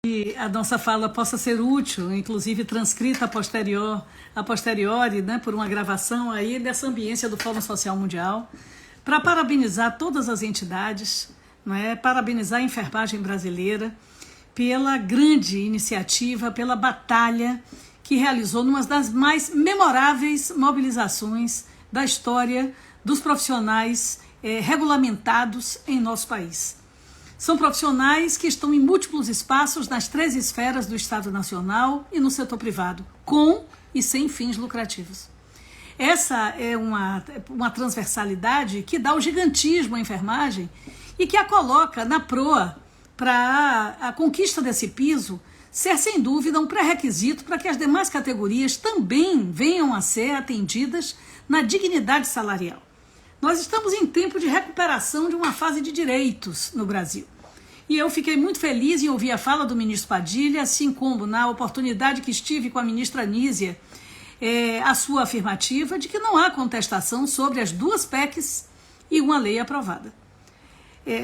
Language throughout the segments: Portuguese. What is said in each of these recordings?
Que a nossa fala possa ser útil, inclusive transcrita a posteriori, né, por uma gravação aí dessa ambiência do Fórum Social Mundial, para parabenizar todas as entidades, não é? Parabenizar a enfermagem brasileira pela grande iniciativa, pela batalha que realizou numa das mais memoráveis mobilizações da história dos profissionais regulamentados em nosso país. São profissionais que estão em múltiplos espaços nas 3 esferas do Estado Nacional e no setor privado, com e sem fins lucrativos. Essa é uma transversalidade que dá o gigantismo à enfermagem e que a coloca na proa para a conquista desse piso ser, sem dúvida, um pré-requisito para que as demais categorias também venham a ser atendidas na dignidade salarial. Nós estamos em tempo de recuperação de uma fase de direitos no Brasil. E eu fiquei muito feliz em ouvir a fala do ministro Padilha, assim como na oportunidade que estive com a ministra Anísia, a sua afirmativa de que não há contestação sobre as 2 PECs e uma lei aprovada.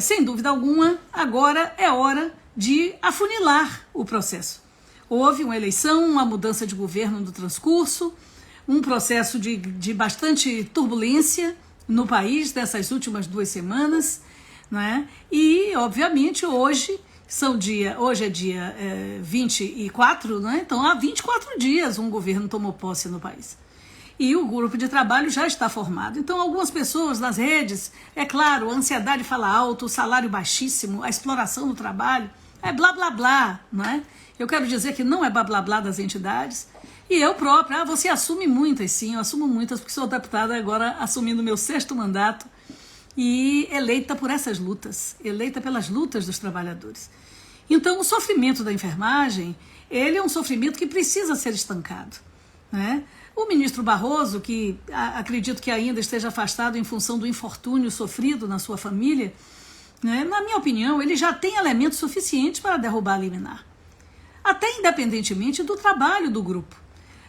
Sem dúvida alguma, agora é hora de afunilar o processo. Houve uma eleição, uma mudança de governo no transcurso, um processo de bastante turbulência no país dessas últimas 2 semanas, não é? E, obviamente, hoje é dia 24, não é? Então há 24 dias um governo tomou posse no país. E o grupo de trabalho já está formado. Então, algumas pessoas nas redes, é claro, a ansiedade fala alto, o salário baixíssimo, a exploração do trabalho, é blá blá blá, não é? Eu quero dizer que não é blá blá blá das entidades. E eu própria, você assume muitas, sim, eu assumo muitas, porque sou deputada agora assumindo meu 6º mandato e eleita por essas lutas, eleita pelas lutas dos trabalhadores. Então, o sofrimento da enfermagem, ele é um sofrimento que precisa ser estancado, né? O ministro Barroso, que acredito que ainda esteja afastado em função do infortúnio sofrido na sua família, né, na minha opinião, ele já tem elementos suficientes para derrubar a liminar, até independentemente do trabalho do grupo.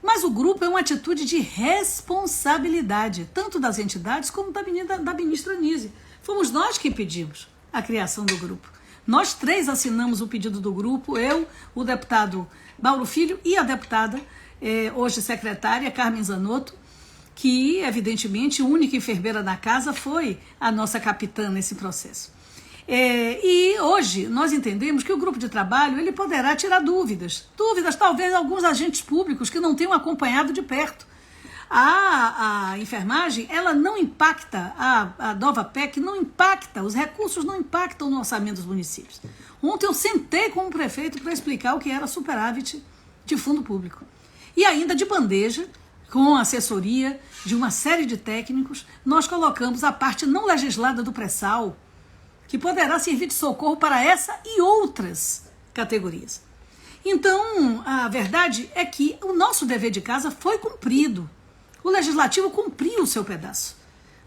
Mas o grupo é uma atitude de responsabilidade, tanto das entidades como da ministra Anísia. Fomos nós que pedimos a criação do grupo. Nós 3 assinamos o pedido do grupo, eu, o deputado Mauro Filho e a deputada, hoje secretária, Carmen Zanotto, que, evidentemente, única enfermeira da casa, foi a nossa capitã nesse processo. E hoje nós entendemos que o grupo de trabalho ele poderá tirar dúvidas, talvez alguns agentes públicos que não tenham acompanhado de perto. A enfermagem, ela não impacta, a nova PEC não impacta, os recursos não impactam no orçamento dos municípios. Ontem eu sentei com o prefeito para explicar o que era superávit de fundo público. E ainda de bandeja, com a assessoria de uma série de técnicos, nós colocamos a parte não legislada do pré-sal, que poderá servir de socorro para essa e outras categorias. Então, a verdade é que o nosso dever de casa foi cumprido. O Legislativo cumpriu o seu pedaço.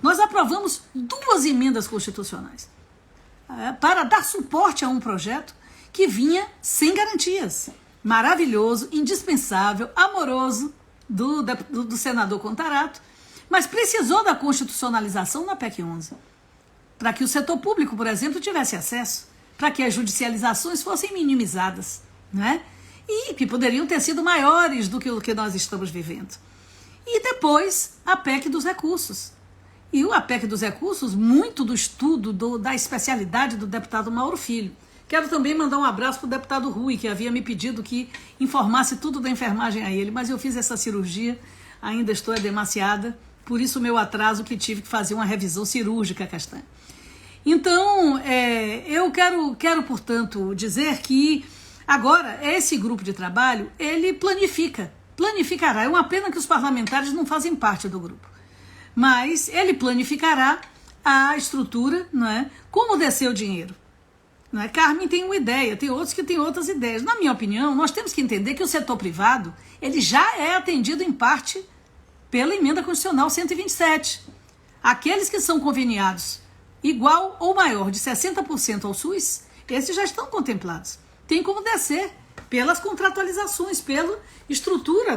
Nós aprovamos 2 emendas constitucionais para dar suporte a um projeto que vinha sem garantias. Maravilhoso, indispensável, amoroso do senador Contarato, mas precisou da constitucionalização na PEC 11. Para que o setor público, por exemplo, tivesse acesso, para que as judicializações fossem minimizadas, né? E que poderiam ter sido maiores do que o que nós estamos vivendo. E depois, a PEC dos recursos. E a PEC dos recursos, muito do estudo da especialidade do deputado Mauro Filho. Quero também mandar um abraço para o deputado Rui, que havia me pedido que informasse tudo da enfermagem a ele, mas eu fiz essa cirurgia, ainda estou demasiada, por isso o meu atraso que tive que fazer uma revisão cirúrgica, Castanha. Então, eu quero, portanto, dizer que agora esse grupo de trabalho, ele planificará. É uma pena que os parlamentares não fazem parte do grupo. Mas ele planificará a estrutura, não é? Como descer o dinheiro. Não é? Carmen tem uma ideia, tem outros que têm outras ideias. Na minha opinião, nós temos que entender que o setor privado, ele já é atendido em parte pela emenda constitucional 127. Aqueles que são conveniados igual ou maior de 60% ao SUS, esses já estão contemplados. Tem como descer pelas contratualizações, pela estrutura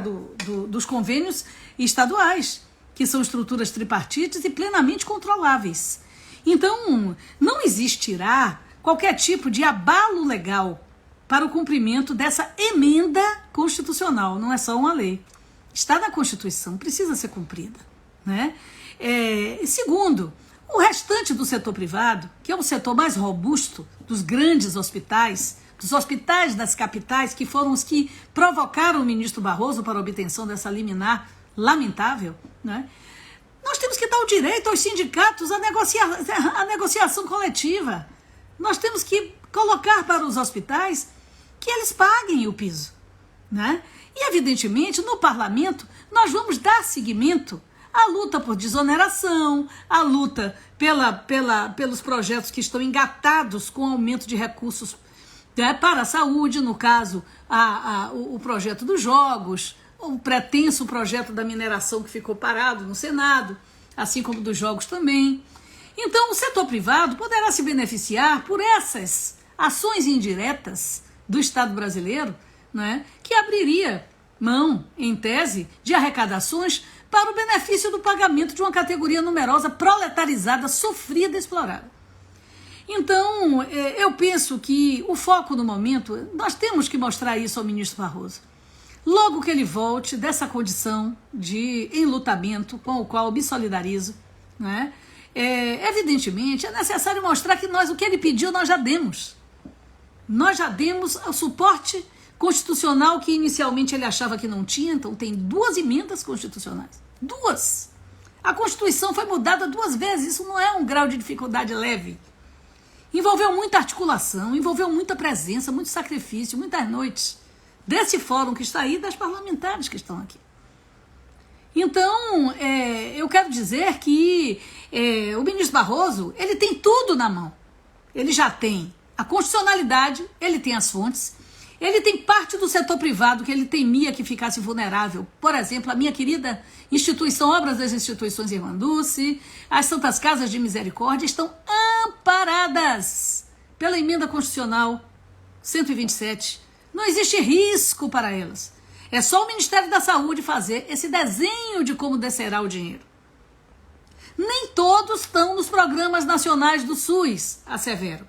dos convênios estaduais, que são estruturas tripartites e plenamente controláveis. Então, não existirá qualquer tipo de abalo legal para o cumprimento dessa emenda constitucional. Não é só uma lei. Está na Constituição, precisa ser cumprida, né? Segundo, o restante do setor privado, que é o setor mais robusto dos grandes hospitais, dos hospitais das capitais, que foram os que provocaram o ministro Barroso para a obtenção dessa liminar lamentável, né? Nós temos que dar o direito aos sindicatos à negociação coletiva. Nós temos que colocar para os hospitais que eles paguem o piso, né? E, evidentemente, no parlamento, nós vamos dar seguimento à luta por desoneração, à luta pelos projetos que estão engatados com aumento de recursos, né, para a saúde, no caso, o projeto dos jogos, o pretenso projeto da mineração que ficou parado no Senado, assim como dos jogos também. Então, o setor privado poderá se beneficiar por essas ações indiretas do Estado brasileiro, né, que abriria mão, em tese, de arrecadações para o benefício do pagamento de uma categoria numerosa, proletarizada, sofrida e explorada. Então, eu penso que o foco no momento, nós temos que mostrar isso ao ministro Barroso. Logo que ele volte dessa condição de enlutamento, com o qual eu me solidarizo, né? Evidentemente, é necessário mostrar que o que ele pediu, nós já demos. Nós já demos o suporte constitucional que inicialmente ele achava que não tinha, então tem 2 emendas constitucionais. 2. A Constituição foi mudada 2 vezes, isso não é um grau de dificuldade leve. Envolveu muita articulação, envolveu muita presença, muito sacrifício, muitas noites desse fórum que está aí, das parlamentares que estão aqui. Então, eu quero dizer que o ministro Barroso, ele tem tudo na mão. Ele já tem a constitucionalidade, ele tem as fontes, ele tem parte do setor privado que ele temia que ficasse vulnerável. Por exemplo, a minha querida instituição, Obras das Instituições Irmanduce, as Santas Casas de Misericórdia estão amparadas pela emenda constitucional 127. Não existe risco para elas. É só o Ministério da Saúde fazer esse desenho de como descerá o dinheiro. Nem todos estão nos programas nacionais do SUS, assevero.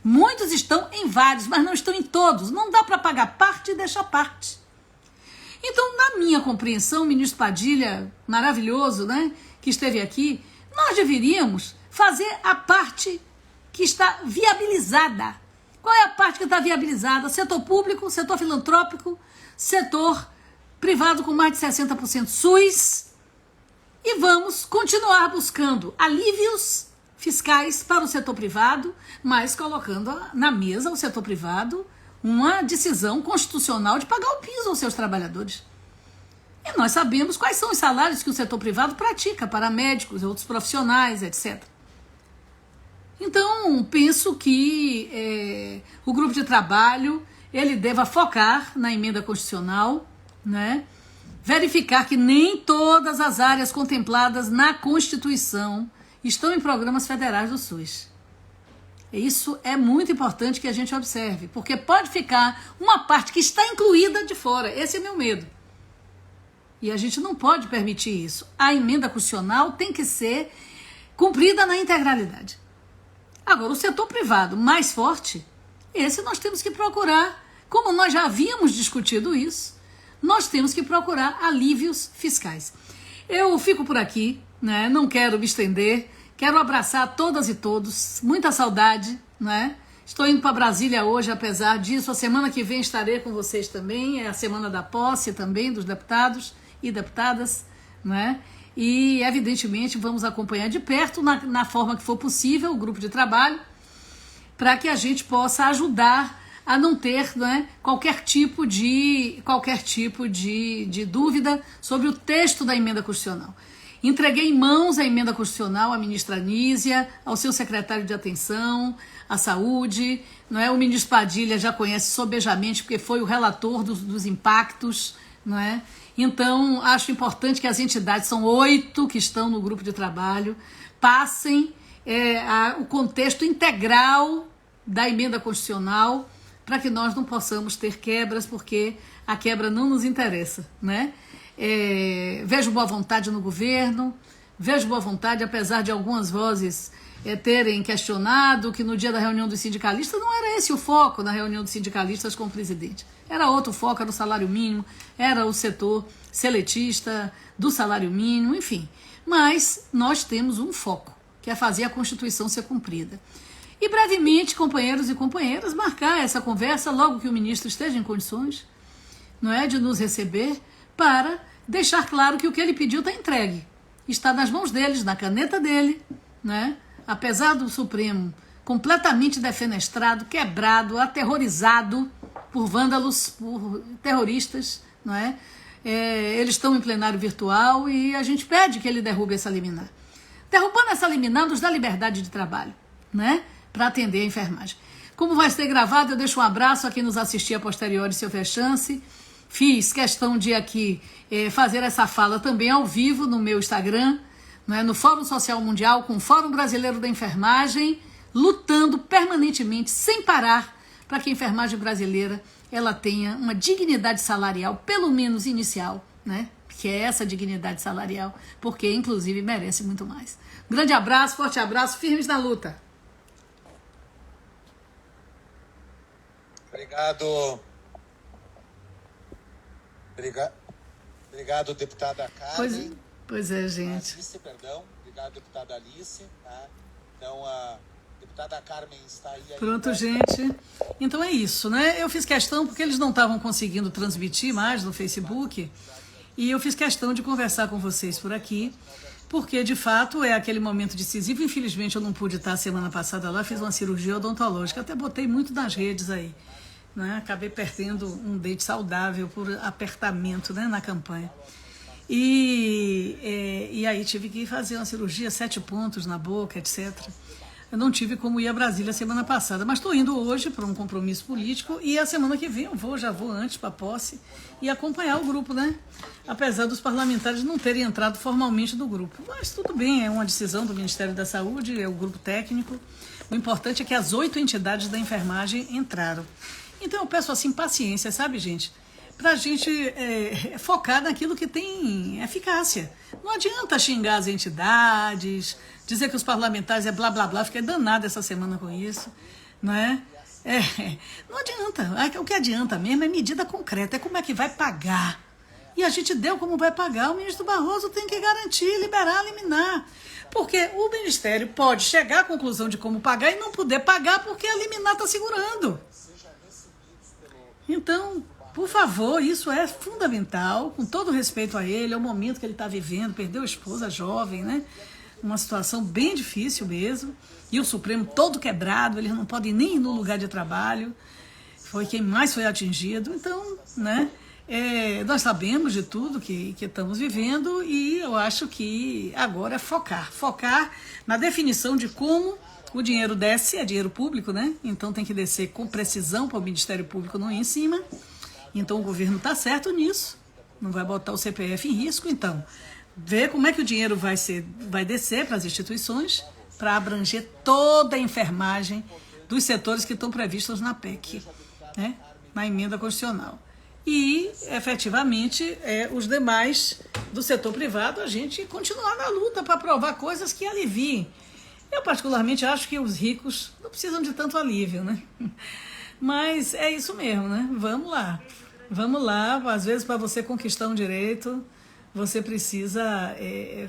Muitos estão em vários, mas não estão em todos. Não dá para pagar parte e deixar parte. Então, na minha compreensão, o ministro Padilha, maravilhoso, né, que esteve aqui, nós deveríamos fazer a parte que está viabilizada. Qual é a parte que está viabilizada? Setor público, setor filantrópico, setor privado com mais de 60% SUS. E vamos continuar buscando alívios fiscais para o setor privado, mas colocando na mesa o setor privado uma decisão constitucional de pagar o piso aos seus trabalhadores. E nós sabemos quais são os salários que o setor privado pratica para médicos e outros profissionais, etc. Então, penso que o grupo de trabalho ele deva focar na emenda constitucional, né? Verificar que nem todas as áreas contempladas na Constituição estão em programas federais do SUS. Isso é muito importante que a gente observe, porque pode ficar uma parte que está incluída de fora. Esse é meu medo. E a gente não pode permitir isso. A emenda constitucional tem que ser cumprida na integralidade. Agora, o setor privado mais forte, esse nós temos que procurar, como nós já havíamos discutido isso, nós temos que procurar alívios fiscais. Eu fico por aqui, né? Não quero me estender, quero abraçar todas e todos, muita saudade, né? Estou indo para Brasília hoje, apesar disso, a semana que vem estarei com vocês também, é a semana da posse também dos deputados e deputadas, né? E, evidentemente, vamos acompanhar de perto, na forma que for possível, o grupo de trabalho, para que a gente possa ajudar a não ter, né, qualquer tipo de dúvida sobre o texto da emenda constitucional. Entreguei em mãos a emenda constitucional à ministra Anísia, ao seu secretário de Atenção, à Saúde, não é? O ministro Padilha já conhece sobejamente, porque foi o relator dos impactos, não é? Então, acho importante que as entidades, são 8 que estão no grupo de trabalho, passem o contexto integral da emenda constitucional, para que nós não possamos ter quebras, porque a quebra não nos interessa, né? Vejo boa vontade no governo, vejo boa vontade, apesar de algumas vozes terem questionado que no dia da reunião dos sindicalistas não era esse o foco da reunião dos sindicalistas com o presidente. Era outro foco, era o salário mínimo, era o setor seletista do salário mínimo, enfim. Mas nós temos um foco, que é fazer a Constituição ser cumprida. E brevemente, companheiros e companheiras, marcar essa conversa logo que o ministro esteja em condições, não é, de nos receber, para deixar claro que o que ele pediu está entregue. Está nas mãos deles, na caneta dele, né? Apesar do Supremo completamente defenestrado, quebrado, aterrorizado por vândalos, por terroristas, não é? Eles estão em plenário virtual e a gente pede que ele derrube essa liminar. Derrubando essa liminar nos dá liberdade de trabalho, né? Para atender a enfermagem. Como vai ser gravado, eu deixo um abraço a quem nos assistir a posteriori, se houver chance. Fiz questão de aqui fazer essa fala também ao vivo no meu Instagram, né, no Fórum Social Mundial, com o Fórum Brasileiro da Enfermagem, lutando permanentemente, sem parar, para que a enfermagem brasileira ela tenha uma dignidade salarial, pelo menos inicial, né, que é essa dignidade salarial, porque inclusive merece muito mais. Grande abraço, forte abraço, firmes na luta. Obrigado. Obrigado, deputada Carmen. Pois é, gente. Alice, perdão. Obrigado, deputada Alice. Tá? Então, a deputada Carmen está aí. Pronto, gente. Então é isso, né? Eu fiz questão, porque eles não estavam conseguindo transmitir mais no Facebook, e eu fiz questão de conversar com vocês por aqui, porque, de fato, é aquele momento decisivo. Infelizmente, eu não pude estar semana passada lá, fiz uma cirurgia odontológica, até botei muito nas redes aí. Né? Acabei perdendo um dente saudável por apertamento, né, na campanha. E aí tive que fazer uma cirurgia, 7 pontos na boca, etc. Eu não tive como ir a Brasília semana passada, mas estou indo hoje para um compromisso político e a semana que vem eu já vou antes para a posse e acompanhar o grupo, né? Apesar dos parlamentares não terem entrado formalmente no grupo. Mas tudo bem, é uma decisão do Ministério da Saúde, é o grupo técnico. O importante é que as 8 entidades da enfermagem entraram. Então eu peço assim paciência, sabe, gente? Pra gente focar naquilo que tem eficácia. Não adianta xingar as entidades, dizer que os parlamentares é blá blá blá, fiquei danada essa semana com isso, não é? Não adianta. O que adianta mesmo é medida concreta, é como é que vai pagar. E a gente deu como vai pagar, o ministro Barroso tem que garantir, liberar, liminar. Porque o Ministério pode chegar à conclusão de como pagar e não poder pagar porque a liminar está segurando. Então, por favor, isso é fundamental, com todo respeito a ele, é o momento que ele está vivendo, perdeu a esposa jovem, né? Uma situação bem difícil mesmo, e o Supremo todo quebrado, eles não podem nem ir no lugar de trabalho, foi quem mais foi atingido. Então, né, nós sabemos de tudo que estamos vivendo e eu acho que agora é focar na definição de como o dinheiro desce, é dinheiro público, né? Então tem que descer com precisão para o Ministério Público não ir em cima. Então o governo está certo nisso, não vai botar o CPF em risco. Então, ver como é que o dinheiro vai descer para as instituições para abranger toda a enfermagem dos setores que estão previstos na PEC, né? Na emenda constitucional. E, efetivamente, os demais do setor privado, a gente continuar na luta para aprovar coisas que aliviem. Eu, particularmente, acho que os ricos não precisam de tanto alívio, né? Mas é isso mesmo, né? Vamos lá. Às vezes, para você conquistar um direito, você precisa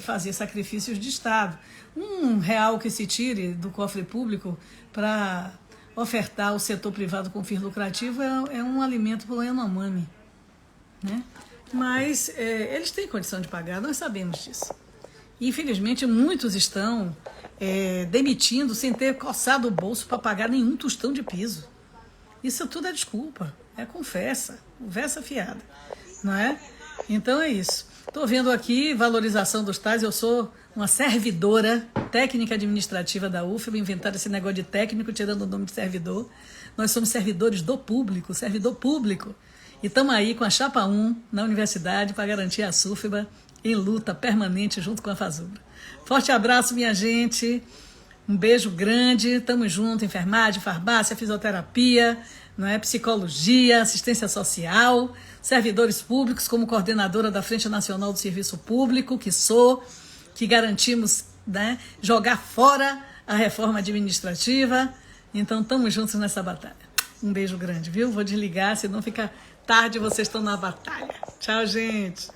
fazer sacrifícios de Estado. R$1 que se tire do cofre público para ofertar ao setor privado com fins lucrativos é um alimento para o Yanomami, né? Mas eles têm condição de pagar, nós sabemos disso. Infelizmente, muitos estão demitindo sem ter coçado o bolso para pagar nenhum tostão de piso. Isso tudo é desculpa, é conversa fiada, não é? Então é isso. Estou vendo aqui valorização dos tais, eu sou uma servidora técnica administrativa da UFBA, inventaram esse negócio de técnico, tirando o nome de servidor. Nós somos servidores do público, servidor público. E estamos aí com a Chapa 1 na universidade para garantir a SUFBA em luta permanente junto com a FASUBRA. Forte abraço, minha gente. Um beijo grande. Estamos juntos, enfermagem, farmácia, fisioterapia, não é? Psicologia, assistência social, servidores públicos, como coordenadora da Frente Nacional do Serviço Público, que garantimos, né, jogar fora a reforma administrativa. Então, estamos juntos nessa batalha. Um beijo grande, viu? Vou desligar, senão fica tarde e vocês estão na batalha. Tchau, gente.